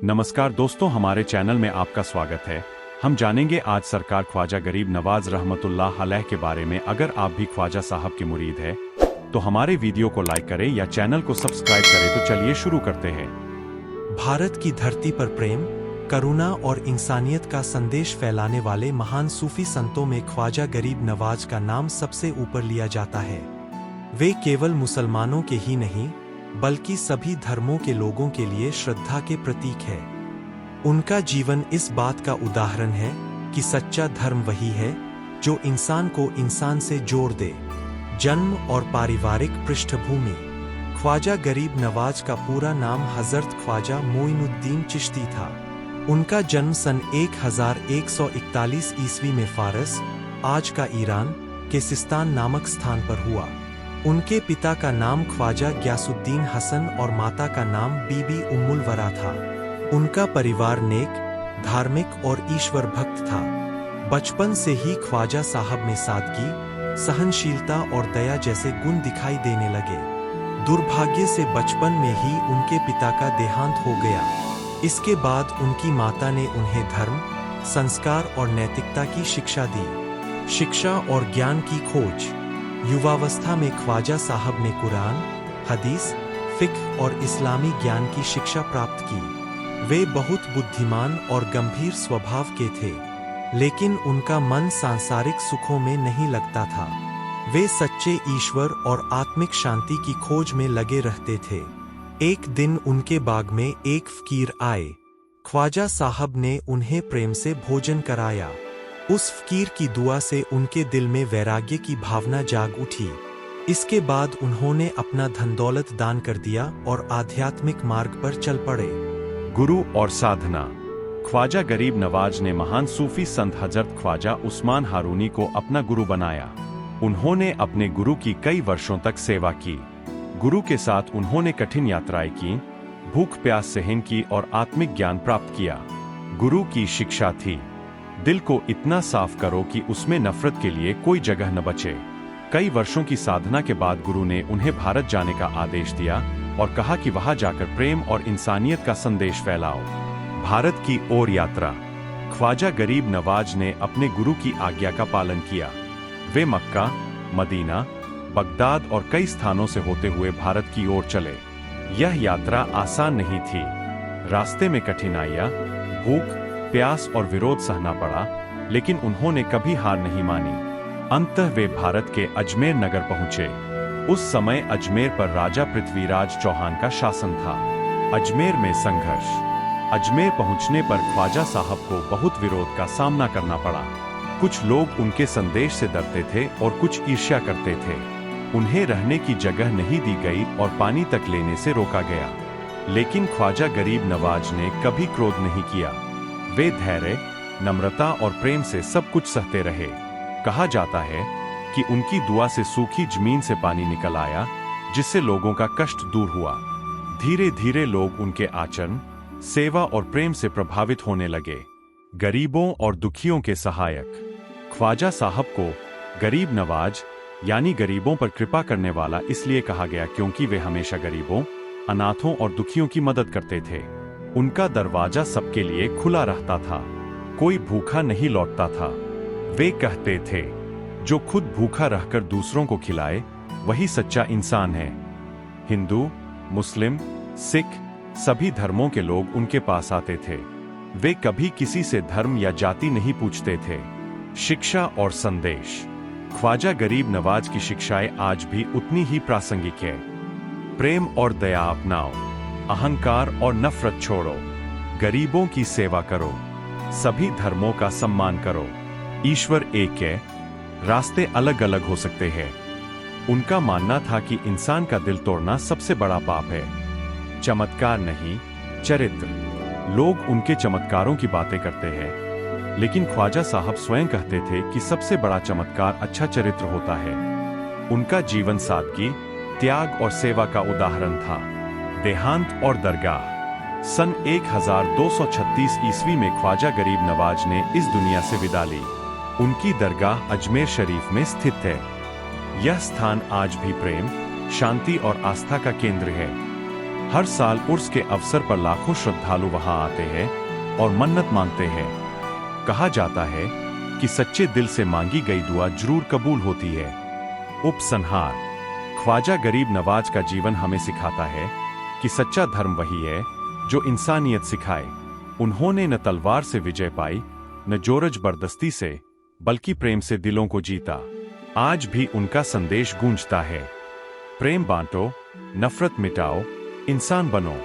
नमस्कार दोस्तों, हमारे चैनल में आपका स्वागत है। हम जानेंगे आज सरकार ख्वाजा गरीब नवाज रहमतुल्लाह अलैह के बारे में। अगर आप भी ख्वाजा साहब के मुरीद है तो हमारे वीडियो को लाइक करें या चैनल को सब्सक्राइब करें। तो चलिए शुरू करते हैं। भारत की धरती पर प्रेम, करुणा और इंसानियत का संदेश फैलाने वाले महान सूफी संतों में ख्वाजा गरीब नवाज का नाम सबसे ऊपर लिया जाता है। वे केवल मुसलमानों के ही नहीं बल्कि सभी धर्मों के लोगों के लिए श्रद्धा के प्रतीक है। उनका जीवन इस बात का उदाहरण है कि सच्चा धर्म वही है जो इंसान को इंसान से जोड़ दे। जन्म और पारिवारिक पृष्ठभूमि। ख्वाजा गरीब नवाज का पूरा नाम हजरत ख्वाजा मोइनुद्दीन चिश्ती था। उनका जन्म सन 1141 ईस्वी में फारस, आज का ईरान, के सिस्तान नामक स्थान पर हुआ। उनके पिता का नाम ख्वाजा ग्यासुद्दीन हसन और माता का नाम बीबी उम्मुल वरा था। उनका परिवार नेक, धार्मिक और ईश्वर भक्त था। बचपन से ही ख्वाजा साहब में सादगी, सहनशीलता और दया जैसे गुण दिखाई देने लगे। दुर्भाग्य से बचपन में ही उनके पिता का देहांत हो गया। इसके बाद उनकी माता ने उन्हें धर्म, संस्कार और नैतिकता की शिक्षा दी। शिक्षा और ज्ञान की खोज। युवावस्था में ख्वाजा साहब ने कुरान, हदीस, फिक्र और इस्लामी ज्ञान की शिक्षा प्राप्त की। वे बहुत बुद्धिमान और गंभीर स्वभाव के थे, लेकिन उनका मन सांसारिक सुखों में नहीं लगता था। वे सच्चे ईश्वर और आत्मिक शांति की खोज में लगे रहते थे। एक दिन उनके बाग में एक फकीर आए। ख्वाजा साहब ने उन्हें प्रेम से भोजन कराया। उस फकीर की दुआ से उनके दिल में वैराग्य की भावना जाग उठी। इसके बाद उन्होंने अपना धन दौलत दान कर दिया और आध्यात्मिक मार्ग पर चल पड़े। गुरु और साधना। ख्वाजा गरीब नवाज ने महान सूफी संत हजरत ख्वाजा उस्मान हारूनी को अपना गुरु बनाया। उन्होंने अपने गुरु की कई वर्षों तक सेवा की। गुरु के साथ उन्होंने कठिन यात्राएं की, भूख प्यास सहन की और आत्मिक ज्ञान प्राप्त किया। गुरु की शिक्षा थी, दिल को इतना साफ करो कि उसमें नफरत के लिए कोई जगह न बचे। कई वर्षों की साधना के बाद गुरु ने उन्हें भारत जाने का आदेश दिया और कहा कि वहां जाकर प्रेम और इंसानियत का संदेश फैलाओ। भारत की ओर यात्रा। ख्वाजा गरीब नवाज ने अपने गुरु की आज्ञा का पालन किया। वे मक्का, मदीना, बगदाद और कई स्थानों से होते हुए भारत की ओर चले। यह यात्रा आसान नहीं थी। रास्ते में कठिनाइयां, भूख, प्यास और विरोध सहना पड़ा, लेकिन उन्होंने कभी हार नहीं मानी। अंततः वे भारत के अजमेर नगर पहुंचे। उस समय अजमेर पर राजा पृथ्वीराज चौहान का शासन था। अजमेर में संघर्ष। अजमेर पहुंचने पर ख्वाजा साहब को बहुत विरोध का सामना करना पड़ा। कुछ लोग उनके संदेश से डरते थे और कुछ ईर्ष्या करते थे। उन्हें रहने की जगह नहीं दी गई और पानी तक लेने से रोका गया। लेकिन ख्वाजा गरीब नवाज ने कभी क्रोध नहीं किया। वे धैर्य, नम्रता और प्रेम से सब कुछ सहते रहे। कहा जाता है कि उनकी दुआ से सूखी जमीन से पानी निकल आया, जिससे लोगों का कष्ट दूर हुआ। धीरे धीरे लोग उनके आचरण, सेवा और प्रेम से प्रभावित होने लगे। गरीबों और दुखियों के सहायक। ख्वाजा साहब को गरीब नवाज यानी गरीबों पर कृपा करने वाला इसलिए कहा गया क्योंकि वे हमेशा गरीबों, अनाथों और दुखियों की मदद करते थे। उनका दरवाजा सबके लिए खुला रहता था। कोई भूखा नहीं लौटता था। वे कहते थे, जो खुद भूखा रहकर दूसरों को खिलाए वही सच्चा इंसान है। हिंदू, मुस्लिम, सिख, सभी धर्मों के लोग उनके पास आते थे। वे कभी किसी से धर्म या जाति नहीं पूछते थे। शिक्षा और संदेश। ख्वाजा गरीब नवाज की शिक्षाएं आज भी उतनी ही प्रासंगिक है। प्रेम और दया अपनाओ, अहंकार और नफरत छोड़ो, गरीबों की सेवा करो, सभी धर्मों का सम्मान करो। ईश्वर एक है, रास्ते अलग अलग हो सकते हैं। उनका मानना था कि इंसान का दिल तोड़ना सबसे बड़ा पाप है। चमत्कार नहीं, चरित्र। लोग उनके चमत्कारों की बातें करते हैं, लेकिन ख्वाजा साहब स्वयं कहते थे कि सबसे बड़ा चमत्कार अच्छा चरित्र होता है। उनका जीवन सादगी, त्याग और सेवा का उदाहरण था। देहांत और दरगाह। सन 1236 ईस्वी में ख्वाजा गरीब नवाज ने इस दुनिया से विदा ली। उनकी दरगाह अजमेर शरीफ में स्थित है। यह स्थान आज भी प्रेम, शांति और आस्था का केंद्र है। हर साल उर्स के अवसर पर लाखों श्रद्धालु वहां आते हैं और मन्नत मांगते हैं। कहा जाता है कि सच्चे दिल से मांगी गई दुआ जरूर कबूल होती है। उपसंहार: ख्वाजा गरीब नवाज का जीवन हमें सिखाता है कि सच्चा धर्म वही है जो इंसानियत सिखाए। उन्होंने न तलवार से विजय पाई, न जोर जबरदस्ती से, बल्कि प्रेम से दिलों को जीता। आज भी उनका संदेश गूंजता है, प्रेम बांटो, नफरत मिटाओ, इंसान बनो।